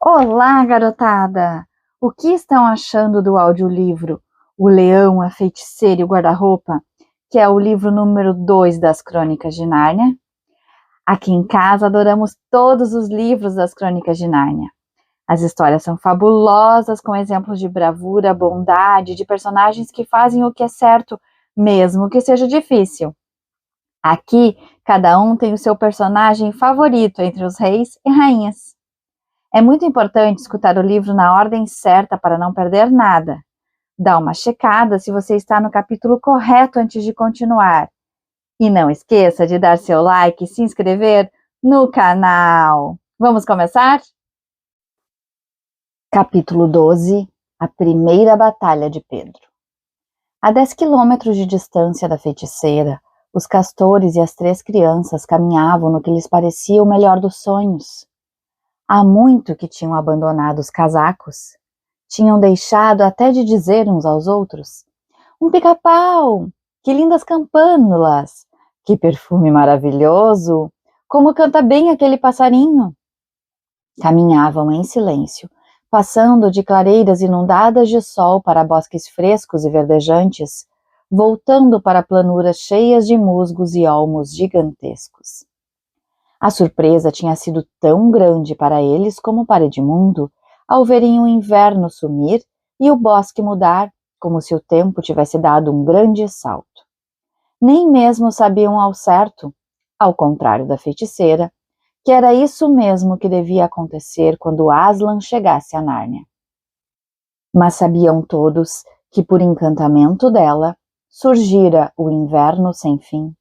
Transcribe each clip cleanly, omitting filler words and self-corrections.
Olá, garotada! O que estão achando do audiolivro O Leão, a Feiticeira e o Guarda-Roupa, que é o livro número 2 das Crônicas de Nárnia? Aqui em casa adoramos todos os livros das Crônicas de Nárnia. As histórias são fabulosas, com exemplos de bravura, bondade, de personagens que fazem o que é certo, mesmo que seja difícil. Aqui, cada um tem o seu personagem favorito entre os reis e rainhas. É muito importante escutar o livro na ordem certa para não perder nada. Dá uma checada se você está no capítulo correto antes de continuar. E não esqueça de dar seu like e se inscrever no canal. Vamos começar? Capítulo 12. A primeira batalha de Pedro. A 10 quilômetros de distância da feiticeira, os castores e as 3 crianças caminhavam no que lhes parecia o melhor dos sonhos. Há muito que tinham abandonado os casacos. Tinham deixado até de dizer uns aos outros: "Um pica-pau! Que lindas campânulas! Que perfume maravilhoso! Como canta bem aquele passarinho!" Caminhavam em silêncio, passando de clareiras inundadas de sol para bosques frescos e verdejantes, voltando para planuras cheias de musgos e olmos gigantescos. A surpresa tinha sido tão grande para eles como para Edmundo, ao verem o inverno sumir e o bosque mudar, como se o tempo tivesse dado um grande salto. Nem mesmo sabiam ao certo, ao contrário da feiticeira, que era isso mesmo que devia acontecer quando Aslan chegasse a Nárnia. Mas sabiam todos que, por encantamento dela, surgira o inverno sem fim.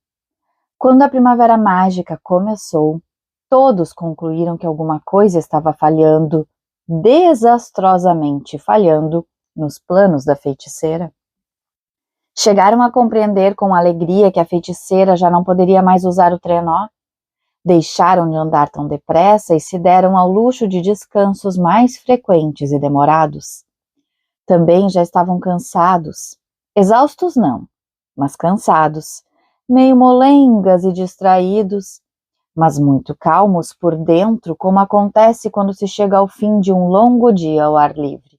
Quando a primavera mágica começou, todos concluíram que alguma coisa estava falhando, desastrosamente falhando, nos planos da feiticeira. Chegaram a compreender com alegria que a feiticeira já não poderia mais usar o trenó. Deixaram de andar tão depressa e se deram ao luxo de descansos mais frequentes e demorados. Também já estavam cansados, exaustos não, mas cansados, meio molengas e distraídos, mas muito calmos por dentro, como acontece quando se chega ao fim de um longo dia ao ar livre.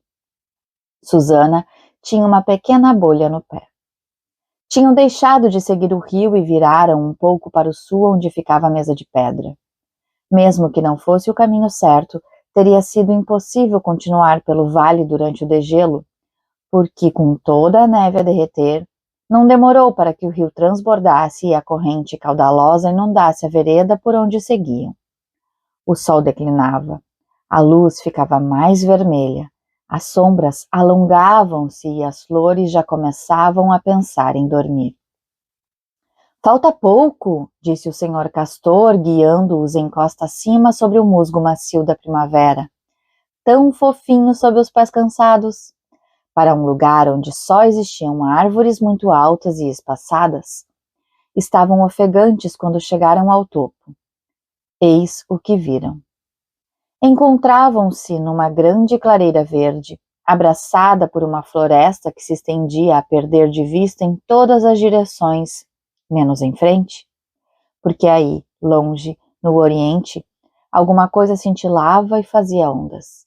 Susana tinha uma pequena bolha no pé. Tinham deixado de seguir o rio e viraram um pouco para o sul, onde ficava a mesa de pedra. Mesmo que não fosse o caminho certo, teria sido impossível continuar pelo vale durante o degelo, porque com toda a neve a derreter, não demorou para que o rio transbordasse e a corrente caudalosa inundasse a vereda por onde seguiam. O sol declinava, a luz ficava mais vermelha, as sombras alongavam-se e as flores já começavam a pensar em dormir. "Falta pouco", disse o senhor Castor, guiando-os em costa acima sobre o musgo macio da primavera, tão fofinho sob os pés cansados, para um lugar onde só existiam árvores muito altas e espaçadas. Estavam ofegantes quando chegaram ao topo. Eis o que viram. Encontravam-se numa grande clareira verde, abraçada por uma floresta que se estendia a perder de vista em todas as direções, menos em frente, porque aí, longe, no oriente, alguma coisa cintilava e fazia ondas.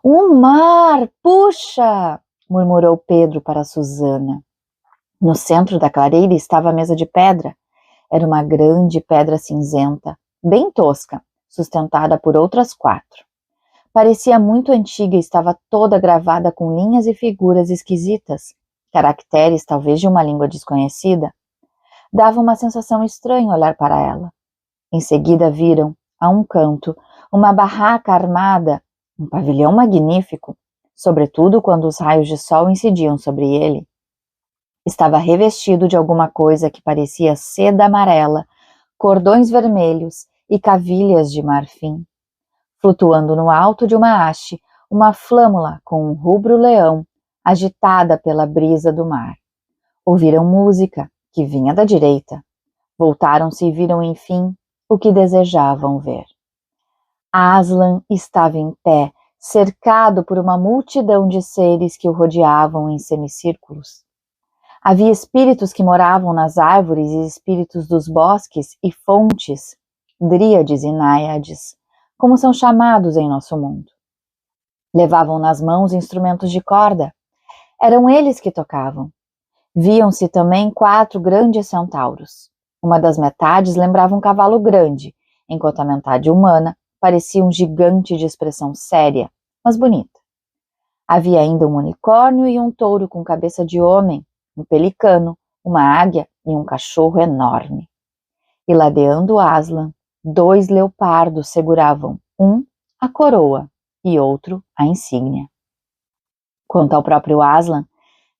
"O mar! Puxa!" murmurou Pedro para Susana. No centro da clareira estava a mesa de pedra. Era uma grande pedra cinzenta, bem tosca, sustentada por outras 4. Parecia muito antiga e estava toda gravada com linhas e figuras esquisitas, caracteres talvez de uma língua desconhecida. Dava uma sensação estranha olhar para ela. Em seguida viram, a um canto, uma barraca armada, um pavilhão magnífico, sobretudo quando os raios de sol incidiam sobre ele. Estava revestido de alguma coisa que parecia seda amarela, cordões vermelhos e cavilhas de marfim. Flutuando no alto de uma haste, uma flâmula com um rubro leão, agitada pela brisa do mar. Ouviram música, que vinha da direita. Voltaram-se e viram, enfim, o que desejavam ver. Aslan estava em pé, cercado por uma multidão de seres que o rodeavam em semicírculos. Havia espíritos que moravam nas árvores e espíritos dos bosques e fontes, dríades e náiades, como são chamados em nosso mundo. Levavam nas mãos instrumentos de corda. Eram eles que tocavam. Viam-se também 4 grandes centauros. Uma das metades lembrava um cavalo grande, enquanto a metade humana parecia um gigante de expressão séria, mas bonita. Havia ainda um unicórnio e um touro com cabeça de homem, um pelicano, uma águia e um cachorro enorme. E ladeando Aslan, 2 leopardos seguravam, um a coroa e outro a insígnia. Quanto ao próprio Aslan,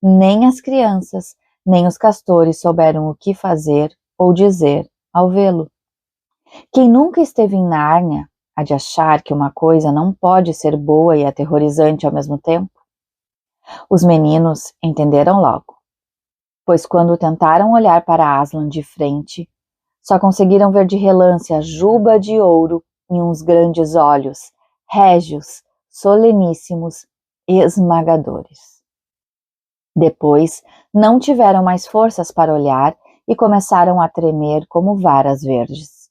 nem as crianças, nem os castores souberam o que fazer ou dizer ao vê-lo. Quem nunca esteve em Nárnia há de achar que uma coisa não pode ser boa e aterrorizante ao mesmo tempo. Os meninos entenderam logo, pois quando tentaram olhar para Aslan de frente, só conseguiram ver de relance a juba de ouro e uns grandes olhos, régios, soleníssimos e esmagadores. Depois, não tiveram mais forças para olhar e começaram a tremer como varas verdes.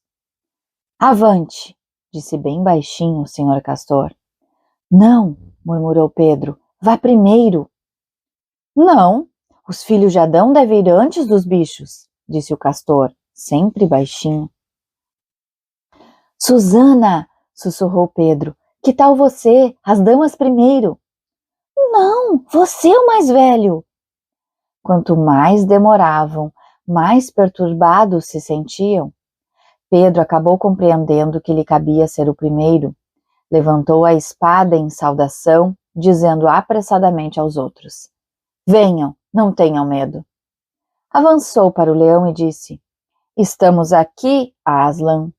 Avante, disse bem baixinho o senhor Castor. Não, murmurou Pedro, vá primeiro. Não, os filhos de Adão devem ir antes dos bichos, disse o Castor, sempre baixinho. Susana, sussurrou Pedro, que tal você, as damas primeiro? Não, você é o mais velho. Quanto mais demoravam, mais perturbados se sentiam. Pedro acabou compreendendo que lhe cabia ser o primeiro. Levantou a espada em saudação, dizendo apressadamente aos outros: Venham, não tenham medo. Avançou para o leão e disse: Estamos aqui, Aslan.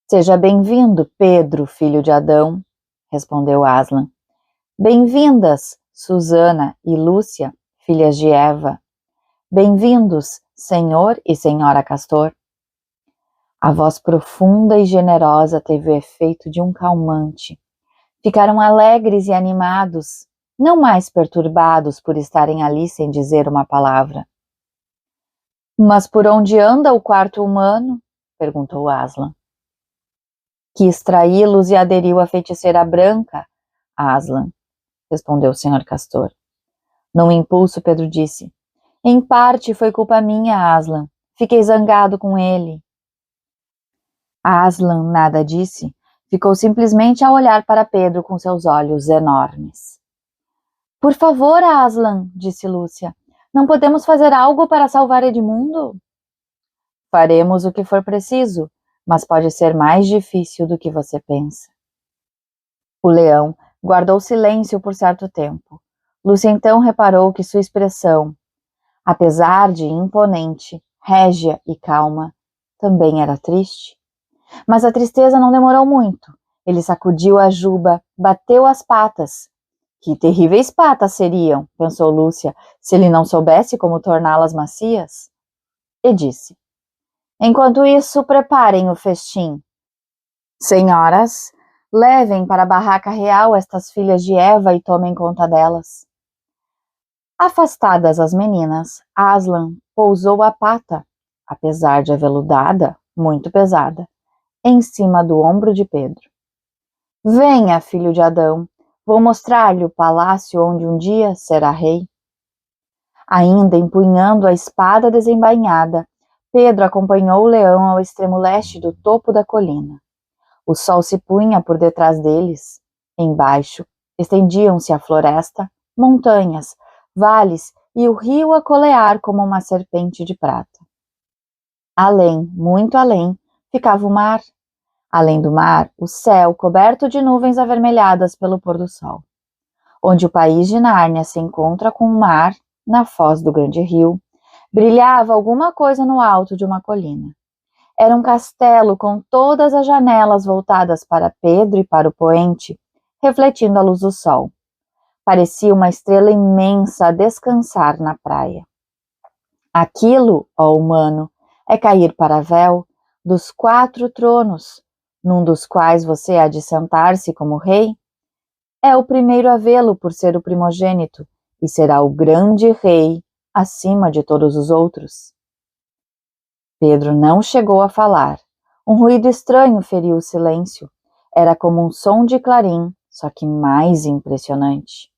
Seja bem-vindo, Pedro, filho de Adão, respondeu Aslan. Bem-vindas, Susana e Lúcia, filhas de Eva. Bem-vindos, senhor e senhora Castor. A voz profunda e generosa teve o efeito de um calmante. Ficaram alegres e animados, não mais perturbados por estarem ali sem dizer uma palavra. Mas por onde anda o quarto humano? Perguntou Aslan. Quis traí-los e aderiu à feiticeira branca, Aslan, respondeu o senhor Castor. Num impulso, Pedro disse: Em parte foi culpa minha, Aslan. Fiquei zangado com ele. Aslan nada disse, ficou simplesmente a olhar para Pedro com seus olhos enormes. Por favor, Aslan, disse Lúcia, não podemos fazer algo para salvar Edmundo? Faremos o que for preciso, mas pode ser mais difícil do que você pensa. O leão guardou silêncio por certo tempo. Lúcia então reparou que sua expressão, apesar de imponente, régia e calma, também era triste. Mas a tristeza não demorou muito. Ele sacudiu a juba, bateu as patas. Que terríveis patas seriam, pensou Lúcia, se ele não soubesse como torná-las macias. E disse: Enquanto isso, preparem o festim. Senhoras, levem para a barraca real estas filhas de Eva e tomem conta delas. Afastadas as meninas, Aslan pousou a pata, apesar de aveludada, muito pesada, em cima do ombro de Pedro. Venha, filho de Adão, vou mostrar-lhe o palácio onde um dia será rei. Ainda empunhando a espada desembainhada, Pedro acompanhou o leão ao extremo leste do topo da colina. O sol se punha por detrás deles. Embaixo, estendiam-se a floresta, montanhas, vales e o rio a colear como uma serpente de prata. Além, muito além, ficava o mar. Além do mar, o céu coberto de nuvens avermelhadas pelo pôr do sol. Onde o país de Nárnia se encontra com o mar, na foz do grande rio, brilhava alguma coisa no alto de uma colina. Era um castelo com todas as janelas voltadas para Pedro e para o poente, refletindo a luz do sol. Parecia uma estrela imensa a descansar na praia. Aquilo, ó humano, é cair para véu dos 4 tronos, num dos quais você há de sentar-se como rei. É o primeiro a vê-lo por ser o primogênito, e será o grande rei acima de todos os outros. Pedro não chegou a falar. Um ruído estranho feriu o silêncio. Era como um som de clarim só que mais impressionante.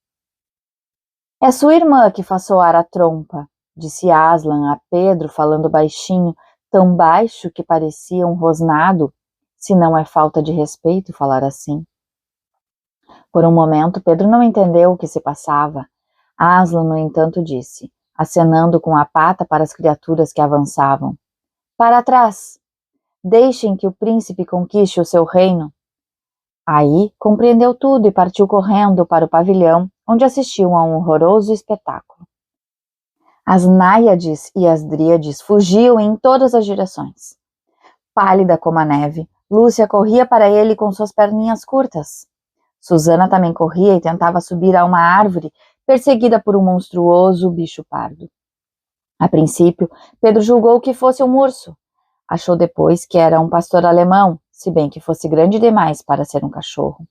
É sua irmã que faz soar a trompa, disse Aslan a Pedro, falando baixinho, tão baixo que parecia um rosnado, se não é falta de respeito falar assim. Por um momento, Pedro não entendeu o que se passava. Aslan, no entanto, disse, acenando com a pata para as criaturas que avançavam. Para trás! Deixem que o príncipe conquiste o seu reino. Aí compreendeu tudo e partiu correndo para o pavilhão, onde assistiam a um horroroso espetáculo. As náiades e as dríades fugiam em todas as direções. Pálida como a neve, Lúcia corria para ele com suas perninhas curtas. Susana também corria e tentava subir a uma árvore, perseguida por um monstruoso bicho pardo. A princípio, Pedro julgou que fosse um urso. Achou depois que era um pastor alemão, se bem que fosse grande demais para ser um cachorro.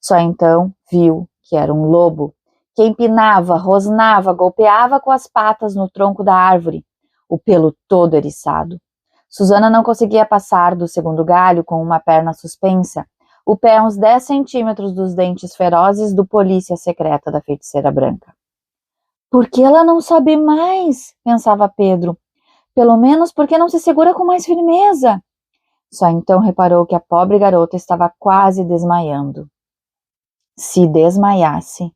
Só então viu que era um lobo, que empinava, rosnava, golpeava com as patas no tronco da árvore, o pelo todo eriçado. Susana não conseguia passar do segundo galho com uma perna suspensa, o pé a uns 10 centímetros dos dentes ferozes do polícia secreta da feiticeira branca. Por que ela não sabe mais? Pensava Pedro. Pelo menos porque não se segura com mais firmeza. Só então reparou que a pobre garota estava quase desmaiando. Se desmaiasse.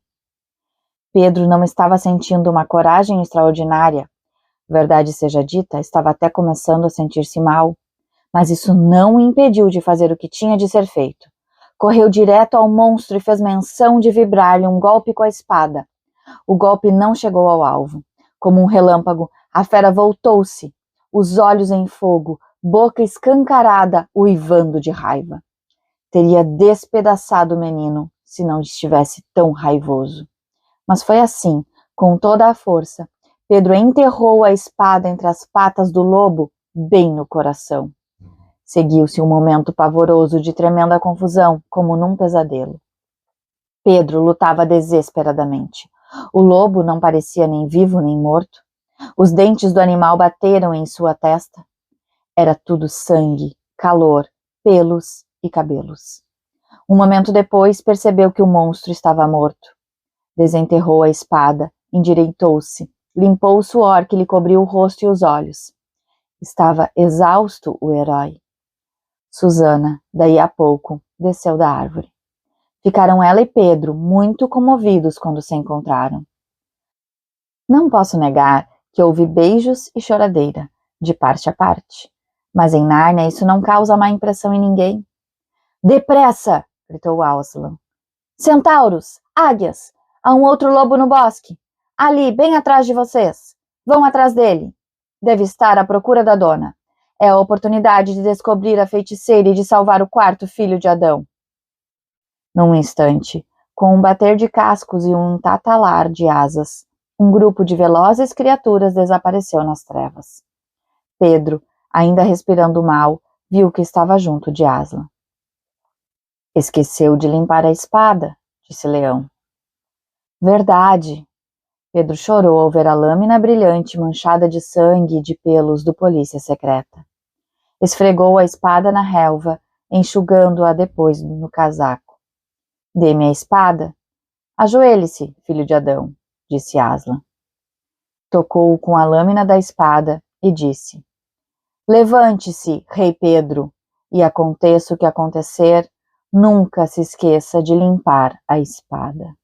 Pedro não estava sentindo uma coragem extraordinária. Verdade seja dita, estava até começando a sentir-se mal. Mas isso não o impediu de fazer o que tinha de ser feito. Correu direto ao monstro e fez menção de vibrar-lhe um golpe com a espada. O golpe não chegou ao alvo. Como um relâmpago, a fera voltou-se, os olhos em fogo, boca escancarada, uivando de raiva. Teria despedaçado o menino se não estivesse tão raivoso. Mas foi assim, com toda a força. Pedro enterrou a espada entre as patas do lobo, bem no coração. Seguiu-se um momento pavoroso de tremenda confusão, como num pesadelo. Pedro lutava desesperadamente. O lobo não parecia nem vivo nem morto. Os dentes do animal bateram em sua testa. Era tudo sangue, calor, pelos e cabelos. Um momento depois, percebeu que o monstro estava morto. Desenterrou a espada, endireitou-se, limpou o suor que lhe cobriu o rosto e os olhos. Estava exausto o herói. Susana, daí a pouco, desceu da árvore. Ficaram ela e Pedro muito comovidos quando se encontraram. Não posso negar que houve beijos e choradeira, de parte a parte. Mas em Nárnia isso não causa má impressão em ninguém. Depressa! Gritou Aslan. Centauros! Águias! Há um outro lobo no bosque! Ali, bem atrás de vocês! Vão atrás dele! Deve estar à procura da dona. É a oportunidade de descobrir a feiticeira e de salvar o quarto filho de Adão. Num instante, com um bater de cascos e um tatalar de asas, um grupo de velozes criaturas desapareceu nas trevas. Pedro, ainda respirando mal, viu que estava junto de Aslan. Esqueceu de limpar a espada, disse Leão. Verdade. Pedro chorou ao ver a lâmina brilhante manchada de sangue e de pelos do polícia secreta. Esfregou a espada na relva, enxugando-a depois no casaco. Dê-me a espada. Ajoelhe-se, filho de Adão, disse Aslan. Tocou-o com a lâmina da espada e disse: Levante-se, rei Pedro, e aconteça o que acontecer, nunca se esqueça de limpar a espada.